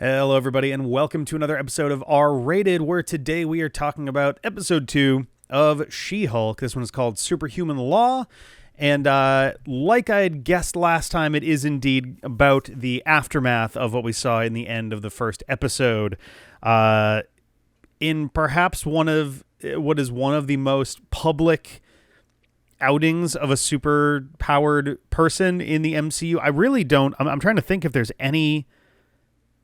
Hello, everybody, and welcome to another episode of R-Rated, where today we are talking about episode 2 of She-Hulk. This one is called Superhuman Law, and like I had guessed last time, it is indeed about the aftermath of what we saw in the end of the first episode. In perhaps what is one of the most public outings of a super-powered person in the MCU. I really don't... I'm trying to think if there's any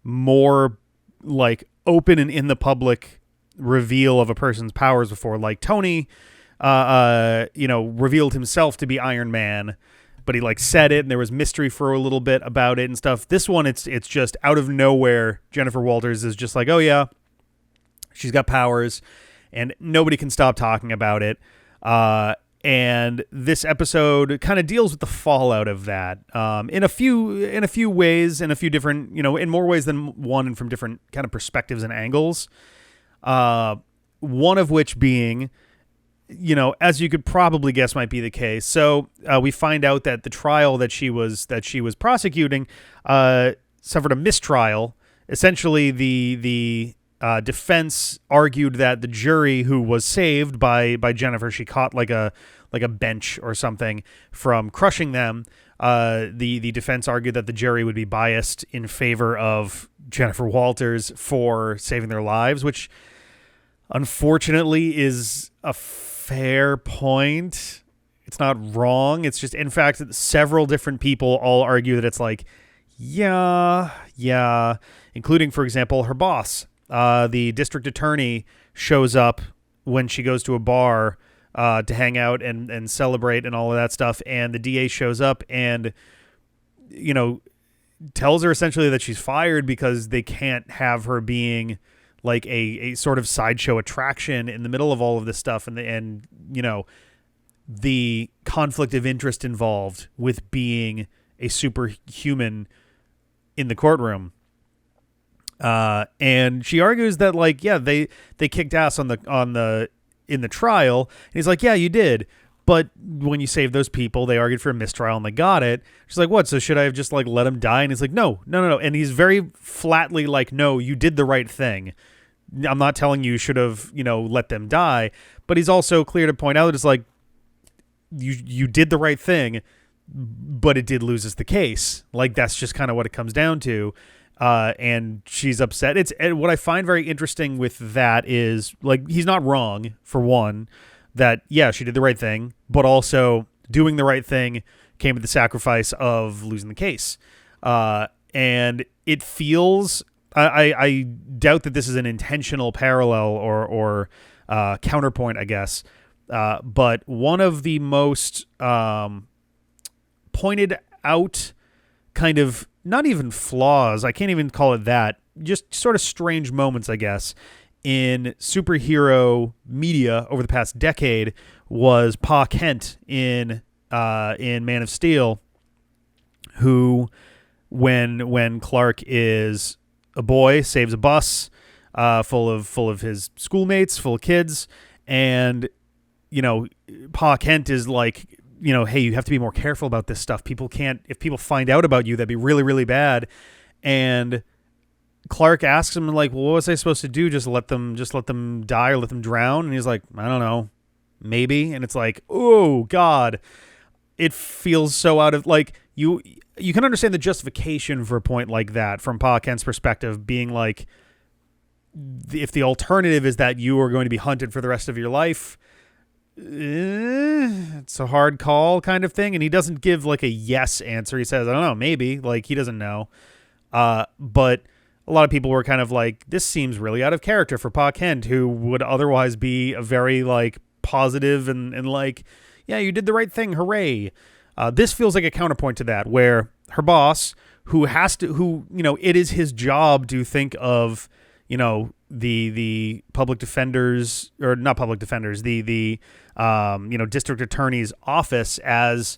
more like open and in the public reveal of a person's powers before. Like Tony revealed himself to be Iron Man, but he like said it and there was mystery for a little bit about it and stuff. This one, it's just out of nowhere. Jennifer Walters is just like, oh yeah, she's got powers and nobody can stop talking about it. And this episode kind of deals with the fallout of that in a few ways, in a few different, in more ways than one, and from different kind of perspectives and angles. One of which being, as you could probably guess, might be the case. So we find out that the trial that she was prosecuting suffered a mistrial. Essentially, the defense argued that the jury, who was saved by Jennifer, she caught like a bench or something from crushing them. The defense argued that the jury would be biased in favor of Jennifer Walters for saving their lives, which unfortunately is a fair point. It's not wrong. It's just, in fact, several different people all argue that it's like, yeah, including, for example, her boss. The district attorney shows up when she goes to a bar to hang out and celebrate and all of that stuff, and the DA shows up and tells her essentially that she's fired because they can't have her being like a sort of sideshow attraction in the middle of all of this stuff, and the conflict of interest involved with being a superhuman in the courtroom. And she argues that they kicked ass in the trial, and he's like, yeah, you did, but when you saved those people, they argued for a mistrial and they got it. She's like, what? So should I have just let them die? And he's like, no. And he's very flatly like, no, you did the right thing. I'm not telling you should have, let them die, but he's also clear to point out that it's like, you did the right thing, but it did lose us the case. Like, that's just kind of what it comes down to. And she's upset. And what I find very interesting with that is, like, he's not wrong, for one, that, yeah, she did the right thing, but also doing the right thing came at the sacrifice of losing the case. And it feels, I doubt that this is an intentional parallel or counterpoint, I guess. But one of the most pointed out kind of, not even flaws, I can't even call it that, just sort of strange moments, I guess, in superhero media over the past decade was Pa Kent in Man of Steel, who, when Clark is a boy, saves a bus full of his schoolmates, full of kids, and Pa Kent is like, hey, you have to be more careful about this stuff. If people find out about you, that'd be really, really bad. And Clark asks him, like, well, what was I supposed to do? Just let them die or let them drown? And he's like, I don't know, maybe. And it's like, oh God, it feels so out of, like, you can understand the justification for a point like that from Pa Kent's perspective, being like, if the alternative is that you are going to be hunted for the rest of your life, it's a hard call kind of thing. And he doesn't give like a yes answer. He says, I don't know, maybe. Like, he doesn't know. But a lot of people were kind of like, this seems really out of character for Pa Kent, who would otherwise be a very like positive and like, yeah, you did the right thing, hooray. This feels like a counterpoint to that, where her boss, it is his job to think of, the public defenders, or not public defenders, the district attorney's office as,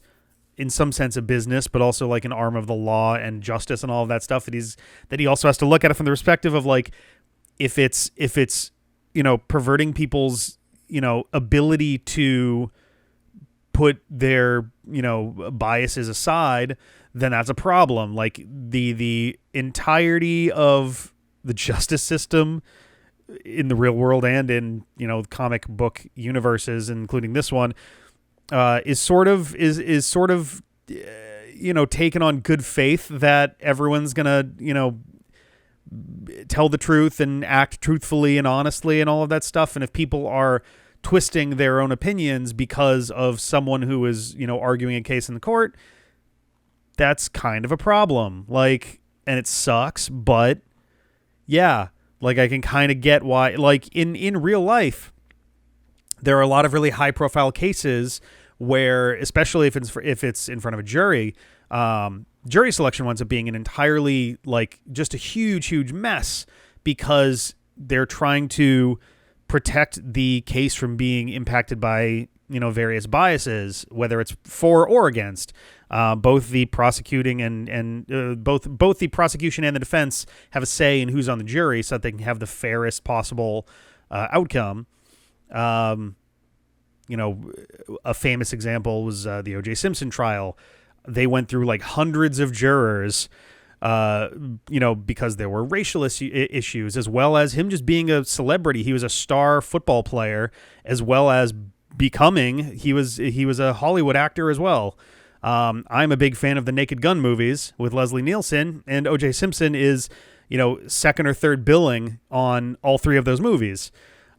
in some sense, a business, but also like an arm of the law and justice and all of that stuff, that he also has to look at it from the perspective of like, if it's perverting people's ability to put their biases aside, then that's a problem. Like the entirety of the justice system in the real world and in, comic book universes, including this one, is sort of taken on good faith that everyone's gonna, tell the truth and act truthfully and honestly and all of that stuff. And if people are twisting their own opinions because of someone who is, arguing a case in the court, that's kind of a problem. Like, and it sucks, but yeah, like I can kind of get why, like in real life, there are a lot of really high profile cases where, especially if it's in front of a jury, jury selection winds up being an entirely, like, just a huge mess because they're trying to protect the case from being impacted by, various biases, whether it's for or against. Both the prosecuting and both the prosecution and the defense have a say in who's on the jury so that they can have the fairest possible outcome. A famous example was the O.J. Simpson trial. They went through like hundreds of jurors, because there were racial issues, as well as him just being a celebrity. He was a star football player, as well as becoming, he was a Hollywood actor as well. I'm a big fan of the Naked Gun movies with Leslie Nielsen, and O.J. Simpson is, second or third billing on all three of those movies.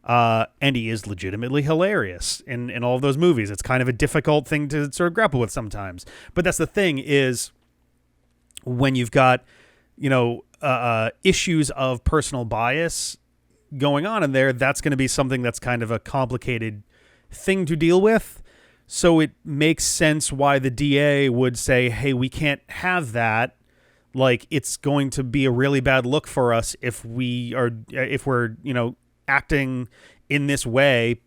And he is legitimately hilarious in all of those movies. It's kind of a difficult thing to sort of grapple with sometimes. But that's the thing is when you've got, issues of personal bias going on in there, that's going to be something that's kind of a complicated thing to deal with. So it makes sense why the DA would say, hey, we can't have that. Like, it's going to be a really bad look for us if we're, acting in this way.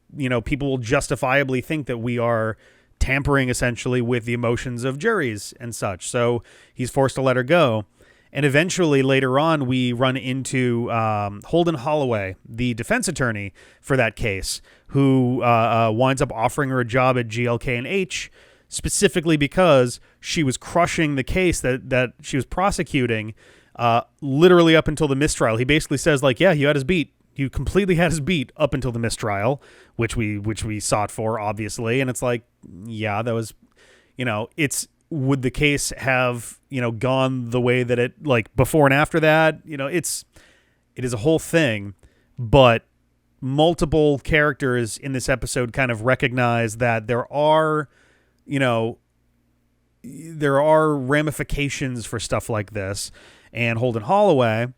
People will justifiably think that we are tampering essentially with the emotions of juries and such. So he's forced to let her go. And eventually later on, we run into Holden Holloway, the defense attorney for that case, who winds up offering her a job at GLK&H specifically because she was crushing the case that she was prosecuting literally up until the mistrial. He basically says, like, yeah, you had his beat. You completely had his beat up until the mistrial, which we sought for, obviously. And it's like, yeah, that was, would the case have, gone the way that it, like, before and after that? It is a whole thing. But multiple characters in this episode kind of recognize that there are ramifications for stuff like this. And Holden Holloway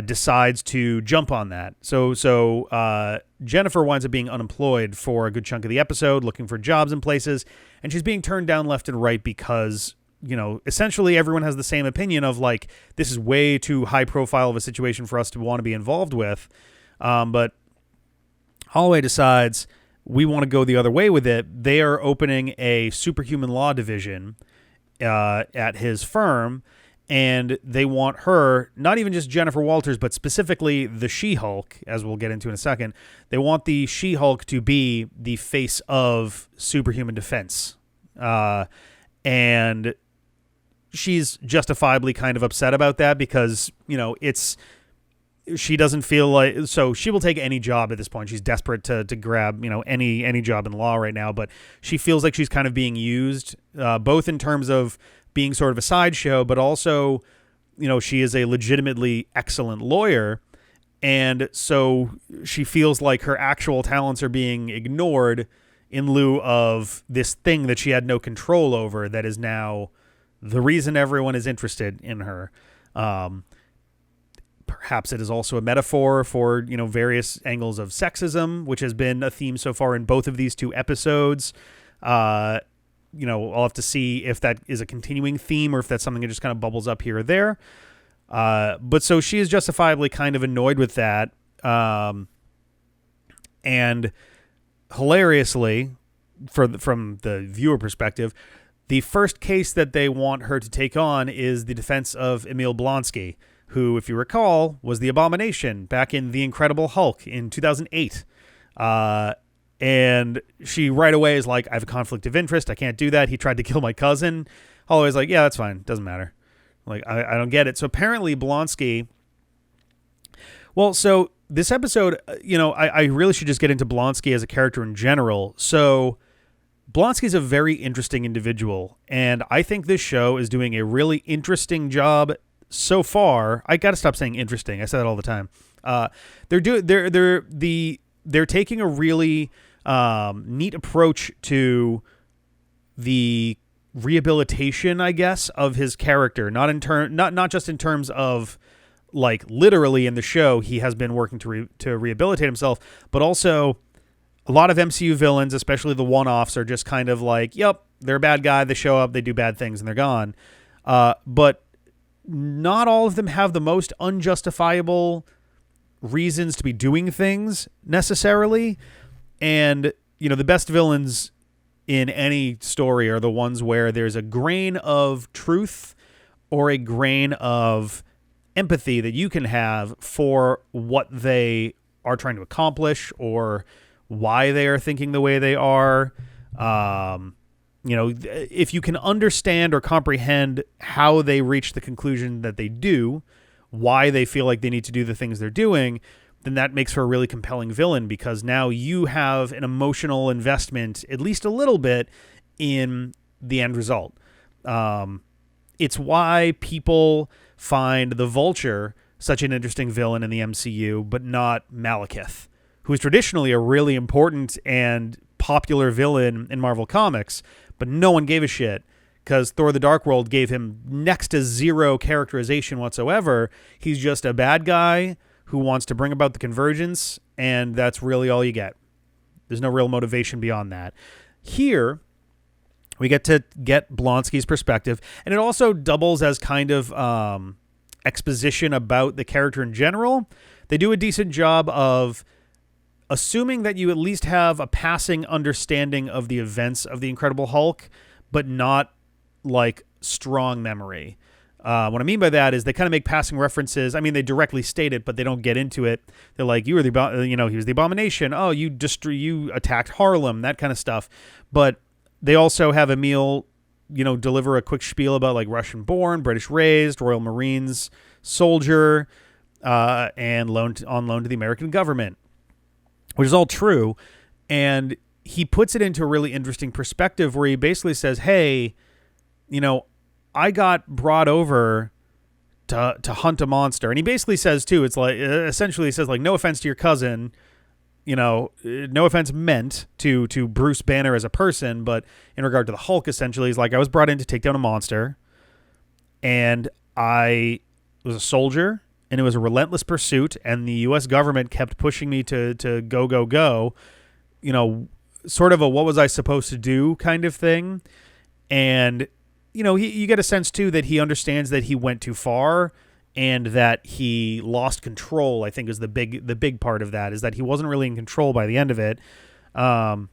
decides to jump on that. So Jennifer winds up being unemployed for a good chunk of the episode, looking for jobs in places, and she's being turned down left and right because, essentially everyone has the same opinion of, like, this is way too high profile of a situation for us to want to be involved with. But Holloway decides we want to go the other way with it. They are opening a superhuman law division at his firm, and they want her, not even just Jennifer Walters, but specifically the She-Hulk, as we'll get into in a second. They want the She-Hulk to be the face of superhuman defense. And she's justifiably kind of upset about that because, she doesn't feel like, so she will take any job at this point. She's desperate to grab, any job in law right now, but she feels like she's kind of being used, both in terms of being sort of a sideshow, but also, she is a legitimately excellent lawyer. And so she feels like her actual talents are being ignored in lieu of this thing that she had no control over that is now the reason everyone is interested in her. Perhaps it is also a metaphor for, various angles of sexism, which has been a theme so far in both of these two episodes. I'll have to see if that is a continuing theme or if that's something that just kind of bubbles up here or there. But so she is justifiably kind of annoyed with that. And hilariously, from the viewer perspective, the first case that they want her to take on is the defense of Emil Blonsky, who, if you recall, was the Abomination back in The Incredible Hulk in 2008. And she right away is like, I have a conflict of interest. I can't do that. He tried to kill my cousin. Holloway's like, yeah, that's fine. Doesn't matter. Like, I don't get it. So apparently Blonsky... Well, so this episode, I really should just get into Blonsky as a character in general. So Blonsky's a very interesting individual, and I think this show is doing a really interesting job so far. I got to stop saying interesting. I say that all the time. They're taking a really neat approach to the rehabilitation, I guess, of his character. Not just in terms of like literally in the show he has been working to rehabilitate himself, but also a lot of MCU villains, especially the one-offs, are just kind of like, yep, they're a bad guy, they show up, they do bad things, and they're gone. But not all of them have the most unjustifiable reasons to be doing things necessarily. And, the best villains in any story are the ones where there's a grain of truth or a grain of empathy that you can have for what they are trying to accomplish or why they are thinking the way they are. If you can understand or comprehend how they reach the conclusion that they do, why they feel like they need to do the things they're doing, then that makes for a really compelling villain, because now you have an emotional investment, at least a little bit, in the end result. It's why people find the Vulture such an interesting villain in the MCU, but not Malekith, who is traditionally a really important and popular villain in Marvel Comics, but no one gave a shit because Thor the Dark World gave him next to zero characterization whatsoever. He's just a bad guy who wants to bring about the convergence, and that's really all you get. There's no real motivation beyond that. Here, we get to get Blonsky's perspective, and it also doubles as kind of exposition about the character in general. They do a decent job of assuming that you at least have a passing understanding of the events of the Incredible Hulk, but not like strong memory. What I mean by that is they kind of make passing references. I mean, they directly state it, but they don't get into it. They're like, he was the Abomination. Oh, you attacked Harlem, that kind of stuff. But they also have Emil, deliver a quick spiel about like Russian born, British raised, Royal Marines soldier, and on loan to the American government, which is all true. And he puts it into a really interesting perspective where he basically says, hey, I got brought over to hunt a monster. And he basically says too, it's like, essentially he says like, no offense to your cousin, no offense meant to Bruce Banner as a person, but in regard to the Hulk, essentially he's like, I was brought in to take down a monster, and I was a soldier, and it was a relentless pursuit, and the U.S. government kept pushing me to go, sort of a what was I supposed to do kind of thing. And you get a sense too that he understands that he went too far and that he lost control. I think is the big part of that, is that he wasn't really in control by the end of it. And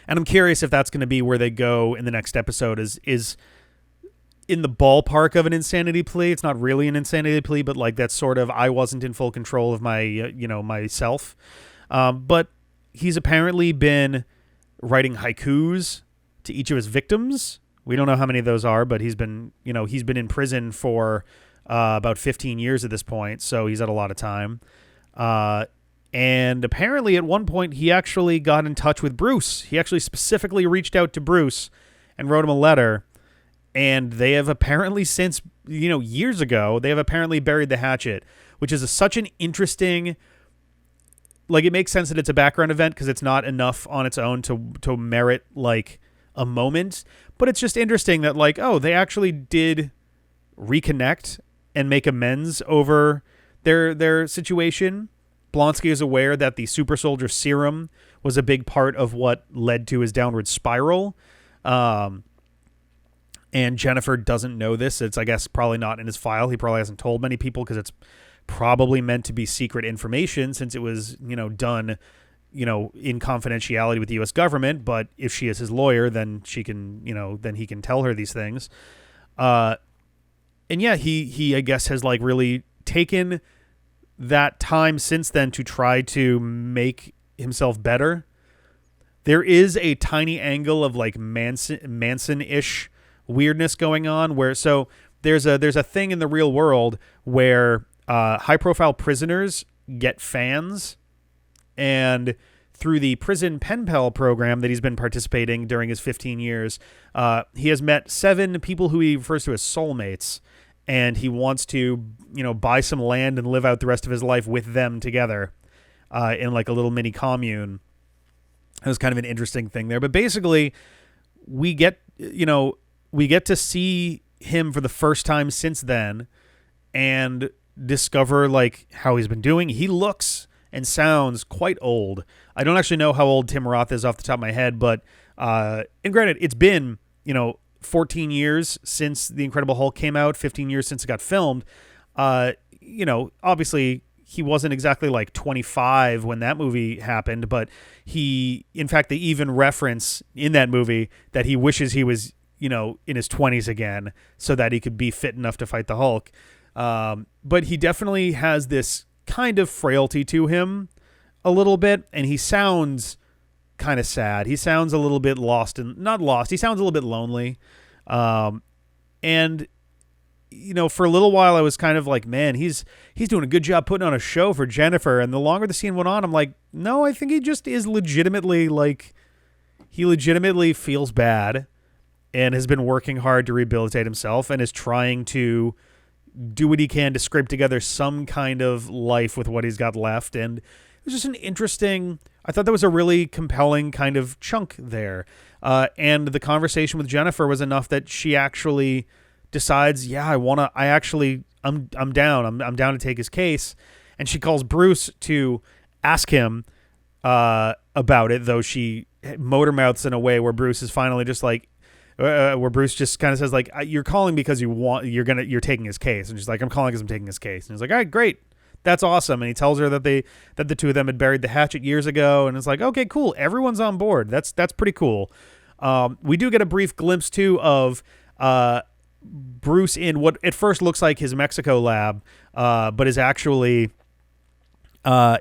I'm curious if that's going to be where they go in the next episode, is in the ballpark of an insanity plea. It's not really an insanity plea, but like that's sort of, I wasn't in full control of my, myself. But he's apparently been writing haikus to each of his victims. We don't know how many of those are, but he's been in prison for about 15 years at this point, so he's had a lot of time. And apparently at one point he actually got in touch with Bruce. He actually specifically reached out to Bruce and wrote him a letter. And they have apparently since, years ago, they have apparently buried the hatchet, which is such an interesting, like, it makes sense that it's a background event because it's not enough on its own to merit like a moment. But it's just interesting that like, oh, they actually did reconnect and make amends over their situation. Blonsky is aware that the super soldier serum was a big part of what led to his downward spiral. And Jennifer doesn't know this. It's, I guess, probably not in his file. He probably hasn't told many people because it's probably meant to be secret information since it was, done, in confidentiality with the U.S. government. But if she is his lawyer, then she can, then he can tell her these things. And yeah, he I guess has like really taken that time since then to try to make himself better. There is a tiny angle of like Manson-ish weirdness going on where there's a thing in the real world where high profile prisoners get fans, and through the prison pen pal program that he's been participating during his 15 years, he has met 7 people who he refers to as soulmates, and he wants to, buy some land and live out the rest of his life with them together in like a little mini commune. It was kind of an interesting thing there. But basically, we get to see him for the first time since then and discover like how he's been doing. He looks and sounds quite old. I don't actually know how old Tim Roth is off the top of my head, but and granted, it's been 14 years since The Incredible Hulk came out, 15 years since it got filmed. Obviously he wasn't exactly like 25 when that movie happened, but in fact, they even reference in that movie that he wishes he was, in his 20s again so that he could be fit enough to fight the Hulk. But he definitely has this kind of frailty to him a little bit, and he sounds kind of sad. He sounds a little bit lost, and not lost. He sounds a little bit lonely. And for a little while I was kind of like, man, he's doing a good job putting on a show for Jennifer. And the longer the scene went on, I'm like, no, I think he just is legitimately he legitimately feels bad and has been working hard to rehabilitate himself and is trying to do what he can to scrape together some kind of life with what he's got left. And it was just I thought that was a really compelling kind of chunk there. And the conversation with Jennifer was enough that she actually decides, I'm down. I'm down to take his case. And she calls Bruce to ask him about it, though she motor mouths in a way where Bruce is finally just like, where Bruce just kind of says like, you're calling because you're taking his case. And she's like, I'm calling because I'm taking his case. And he's like, all right, great. That's awesome. And he tells her that the two of them had buried the hatchet years ago. And it's like, okay, cool. Everyone's on board. That's pretty cool. We do get a brief glimpse too of Bruce in what at first looks like his Mexico lab, but is actually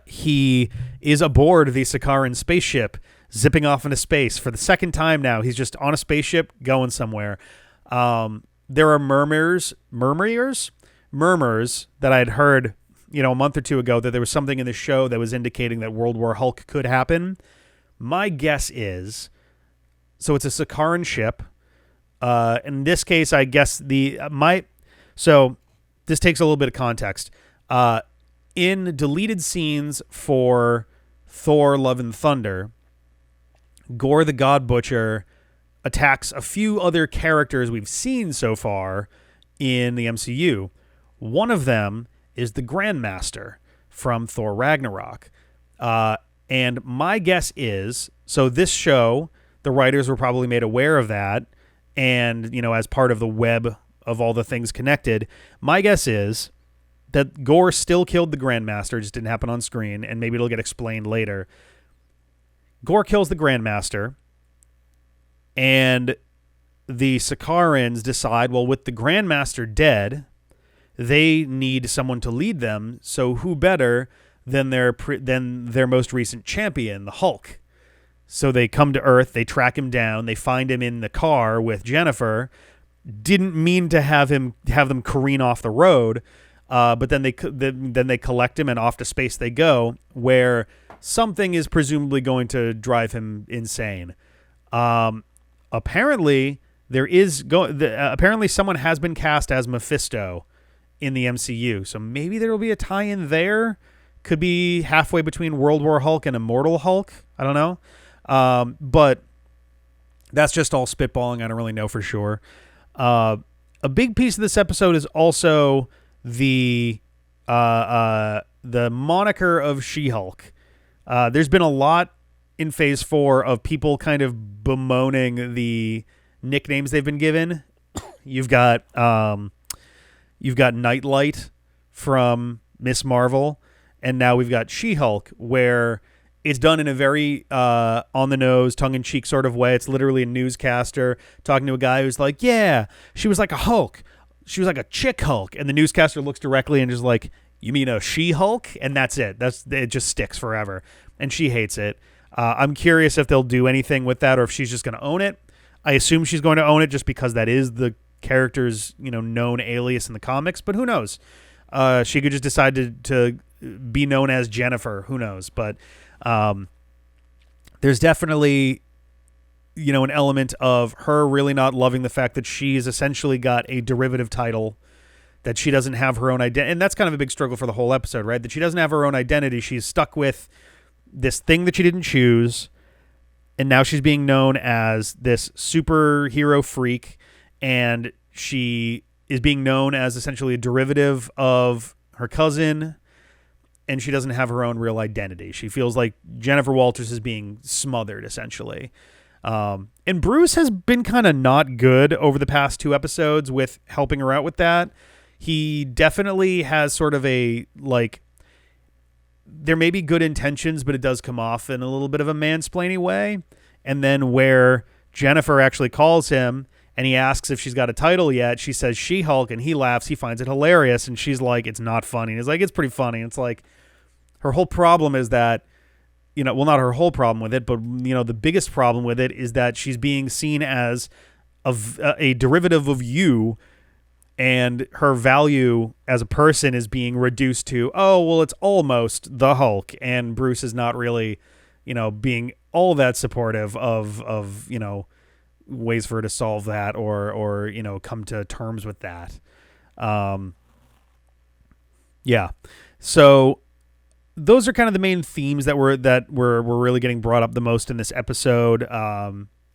he is aboard the Segarran spaceship, zipping off into space for the second time now. He's just on a spaceship going somewhere. There are murmurs that I had heard, a month or two ago that there was something in the show that was indicating that World War Hulk could happen. My guess is, so it's a Segarran ship. In this case, I guess so this takes a little bit of context. In deleted scenes for Thor: Love and Thunder, Gore the God Butcher attacks a few other characters we've seen so far in the MCU. One of them is the Grandmaster from Thor Ragnarok. And my guess is, so this show, the writers were probably made aware of that, and, as part of the web of all the things connected, my guess is that Gore still killed the Grandmaster, just didn't happen on screen, and maybe it'll get explained later. Gore kills the Grandmaster, and the Segarrans decide, well, with the Grandmaster dead, they need someone to lead them, so who better than their most recent champion, the Hulk? So they come to Earth, they track him down, they find him in the car with Jennifer. Didn't mean to have them careen off the road, but then they collect him and off to space they go, where something is presumably going to drive him insane. Apparently someone has been cast as Mephisto in the MCU, so maybe there will be a tie-in there. Could be halfway between World War Hulk and Immortal Hulk. I don't know. But that's just all spitballing. I don't really know for sure. A big piece of this episode is also the moniker of She-Hulk. There's been a lot in Phase 4 of people kind of bemoaning the nicknames they've been given. You've got Nightlight from Miss Marvel, and now we've got She-Hulk, where it's done in a very on-the-nose, tongue-in-cheek sort of way. It's literally a newscaster talking to a guy who's like, yeah, she was like a Hulk. She was like a chick Hulk. And the newscaster looks directly and just like, you mean a She-Hulk? And that's it. It just sticks forever. And she hates it. I'm curious if they'll do anything with that or if she's just going to own it. I assume she's going to own it just because that is the character's, known alias in the comics, but who knows? She could just decide to be known as Jennifer. Who knows? But there's definitely, an element of her really not loving the fact that she's essentially got a derivative title, that she doesn't have her own identity. And that's kind of a big struggle for the whole episode, right? That she doesn't have her own identity. She's stuck with this thing that she didn't choose. And now she's being known as this superhero freak. And she is being known as essentially a derivative of her cousin. And she doesn't have her own real identity. She feels like Jennifer Walters is being smothered, essentially. And Bruce has been kind of not good over the past 2 episodes with helping her out with that. He definitely has sort of there may be good intentions, but it does come off in a little bit of a mansplaining way. And then where Jennifer actually calls him and he asks if she's got a title yet, she says She-Hulk, and he laughs. He finds it hilarious. And she's like, it's not funny. And he's like, it's pretty funny. It's like her whole problem is that, not her whole problem with it, but, the biggest problem with it is that she's being seen as a derivative of you. And her value as a person is being reduced to, it's almost the Hulk. And Bruce is not really, being all that supportive of ways for her to solve that or come to terms with that. Yeah. So those are kind of the main themes that were really getting brought up the most in this episode.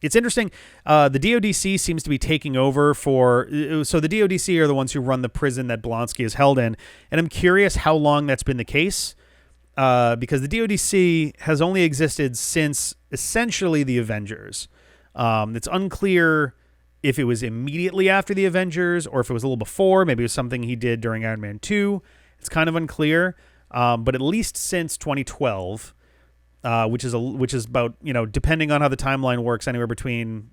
It's interesting. The DODC seems to be taking over so the DODC are the ones who run the prison that Blonsky is held in. And I'm curious how long that's been the case, because the DODC has only existed since essentially the Avengers. It's unclear if it was immediately after the Avengers or if it was a little before. Maybe it was something he did during Iron Man 2. It's kind of unclear. But at least since 2012, which is about, depending on how the timeline works, anywhere between,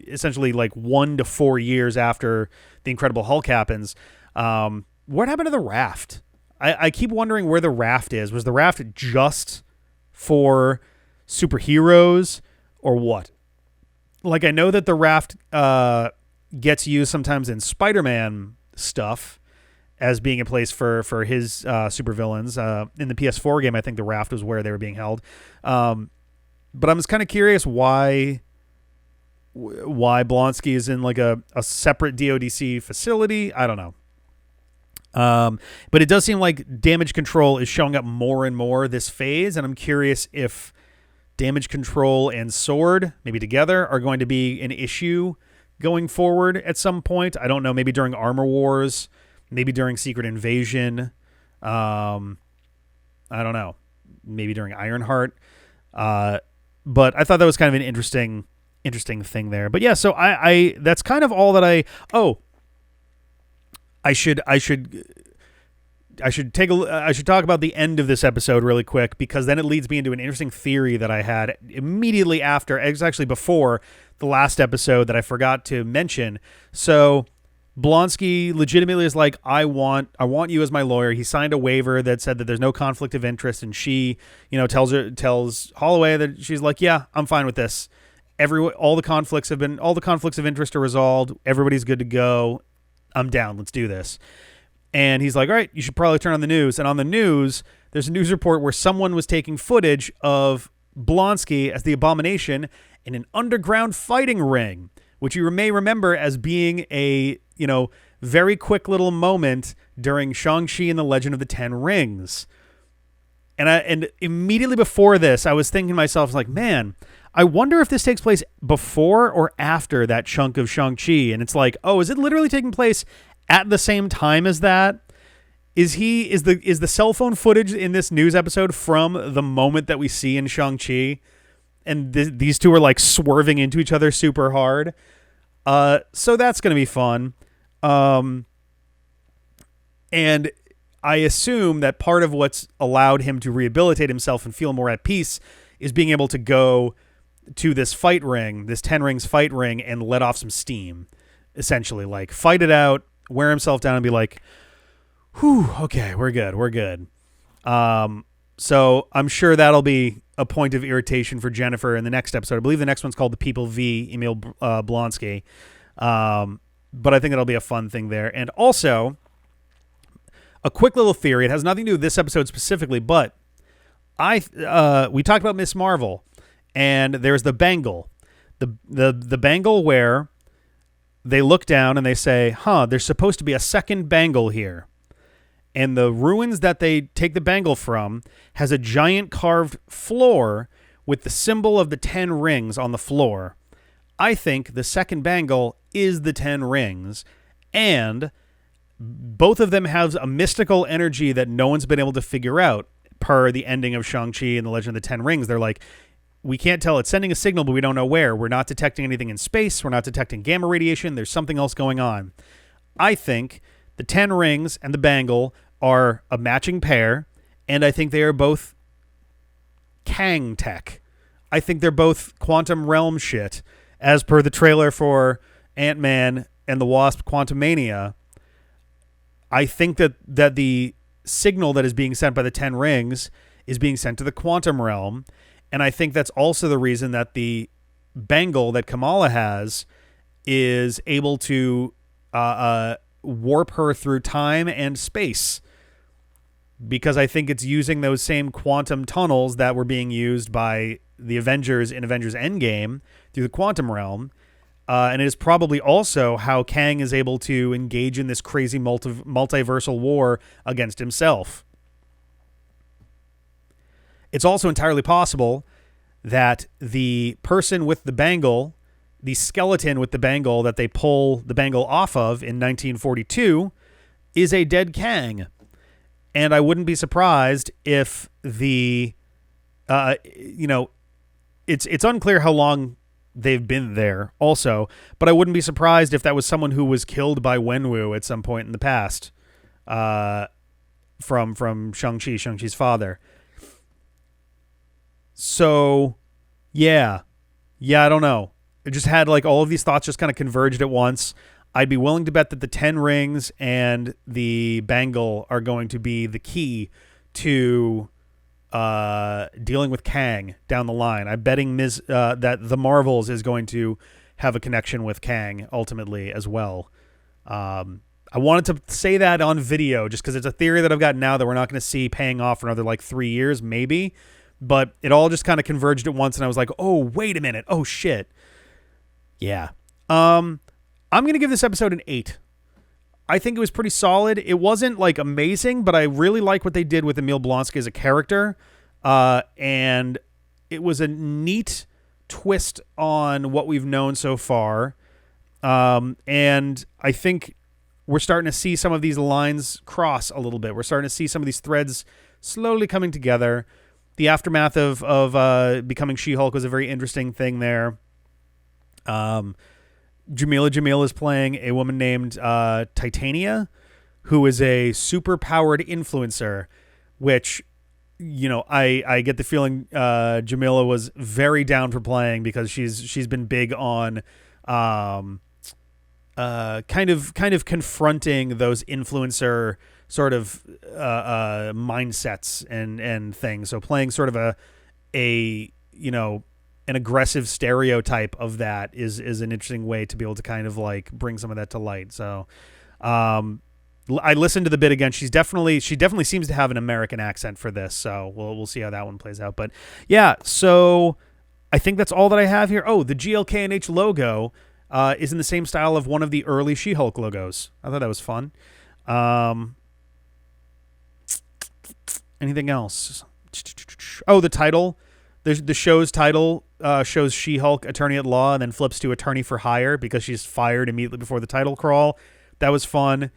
essentially like 1 to 4 years after the Incredible Hulk happens. What happened to the raft? I keep wondering where the raft is. Was the raft just for superheroes or what? Like, I know that the raft gets used sometimes in Spider-Man stuff as being a place for his supervillains. In the PS4 game, I think the raft was where they were being held. But I'm just kind of curious why Blonsky is in like a separate DODC facility. I don't know. But it does seem like damage control is showing up more and more this phase, and I'm curious if damage control and sword, maybe together, are going to be an issue going forward at some point. I don't know, maybe during Armor Wars, maybe during Secret Invasion. I don't know. Maybe during Ironheart. But I thought that was kind of an interesting thing there. But yeah, so I that's kind of all that I should talk about the end of this episode really quick, because then it leads me into an interesting theory that I had immediately after. It was actually before the last episode that I forgot to mention. So Blonsky legitimately is like, I want you as my lawyer. He signed a waiver that said that there's no conflict of interest, and she, tells Holloway that she's like, yeah, I'm fine with this. All the conflicts of interest are resolved. Everybody's good to go. I'm down. Let's do this. And he's like, all right, you should probably turn on the news. And on the news, there's a news report where someone was taking footage of Blonsky as the Abomination in an underground fighting ring, which you may remember as being a, very quick little moment during Shang-Chi and the Legend of the Ten Rings. And immediately before this, I was thinking to myself, like, man, I wonder if this takes place before or after that chunk of Shang-Chi. And it's like, oh, is it literally taking place at the same time as that? Is the cell phone footage in this news episode from the moment that we see in Shang-Chi? And these two are like swerving into each other super hard. So that's going to be fun. And I assume that part of what's allowed him to rehabilitate himself and feel more at peace is being able to go to this fight ring, this 10 rings fight ring, and let off some steam, essentially, like fight it out, wear himself down and be like, whew, okay, we're good. So I'm sure that'll be a point of irritation for Jennifer in the next episode. I believe the next one's called The People v. Emil Blonsky. But I think that'll be a fun thing there. And also, a quick little theory. It has nothing to do with this episode specifically, but we talked about Miss Marvel, and there's the bangle. The bangle where they look down and they say, there's supposed to be a second bangle here. And the ruins that they take the bangle from has a giant carved floor with the symbol of the 10 rings on the floor. I think the second bangle is the 10 rings, and both of them have a mystical energy that no one's been able to figure out per the ending of Shang-Chi and the Legend of the 10 Rings. They're like, we can't tell. It's sending a signal, but we don't know where. We're not detecting anything in space. We're not detecting gamma radiation. There's something else going on. I think the 10 rings and the bangle are a matching pair, and I think they are both Kang tech. I think they're both quantum realm shit, as per the trailer for Ant-Man and the Wasp: Quantumania. I think that the signal that is being sent by the 10 rings is being sent to the quantum realm, and I think that's also the reason that the bangle that Kamala has is able to warp her through time and space, because I think it's using those same quantum tunnels that were being used by the Avengers in Avengers Endgame through the quantum realm. And it is probably also how Kang is able to engage in this crazy multiversal war against himself. It's also entirely possible that the person with the bangle, the skeleton with the bangle that they pull the bangle off of in 1942, is a dead Kang. And I wouldn't be surprised if it's unclear how long they've been there also, but I wouldn't be surprised if that was someone who was killed by Wenwu at some point in the past, from Shang-Chi's father. So, yeah, I don't know. It just had like all of these thoughts just kind of converged at once. I'd be willing to bet that the 10 rings and the bangle are going to be the key to dealing with Kang down the line. I'm betting that the Marvels is going to have a connection with Kang ultimately as well. I wanted to say that on video just because it's a theory that I've got now that we're not going to see paying off for another like 3 years, maybe. But it all just kind of converged at once, and I was like, oh, wait a minute. Oh, shit. Yeah. I'm going to give this episode an 8. I think it was pretty solid. It wasn't like amazing, but I really like what they did with Emil Blonsky as a character. And it was a neat twist on what we've known so far. And I think we're starting to see some of these lines cross a little bit. We're starting to see some of these threads slowly coming together. The aftermath of becoming She-Hulk was a very interesting thing there. Jameela Jamil is playing a woman named Titania, who is a super-powered influencer, which, I get the feeling Jameela was very down for playing because she's been big on kind of confronting those influencer sort of mindsets and things. So playing sort of an aggressive stereotype of that is an interesting way to be able to kind of like bring some of that to light. So I listened to the bit again. She definitely seems to have an American accent for this. So we'll see how that one plays out. But yeah, so I think that's all that I have here. Oh, the GLK&H logo is in the same style of one of the early She-Hulk logos. I thought that was fun. Anything else? Oh, the title. The show's title shows She-Hulk, Attorney at Law, and then flips to Attorney for Hire because she's fired immediately before the title crawl. That was fun.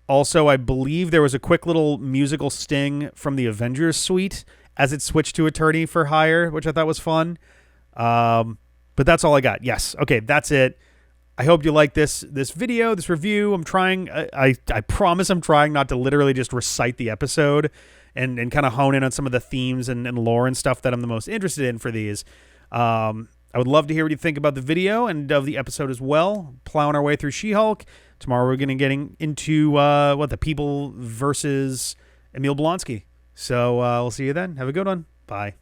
Also, I believe there was a quick little musical sting from the Avengers suite as it switched to Attorney for Hire, which I thought was fun. But that's all I got. Yes. Okay, that's it. I hope you like this video, this review. I'm trying. I promise I'm trying not to literally just recite the episode and kind of hone in on some of the themes and lore and stuff that I'm the most interested in for these. I would love to hear what you think about the video and of the episode as well. Plowing our way through She-Hulk. Tomorrow we're going to getting into the People versus Emil Blonsky. So we'll see you then. Have a good one. Bye.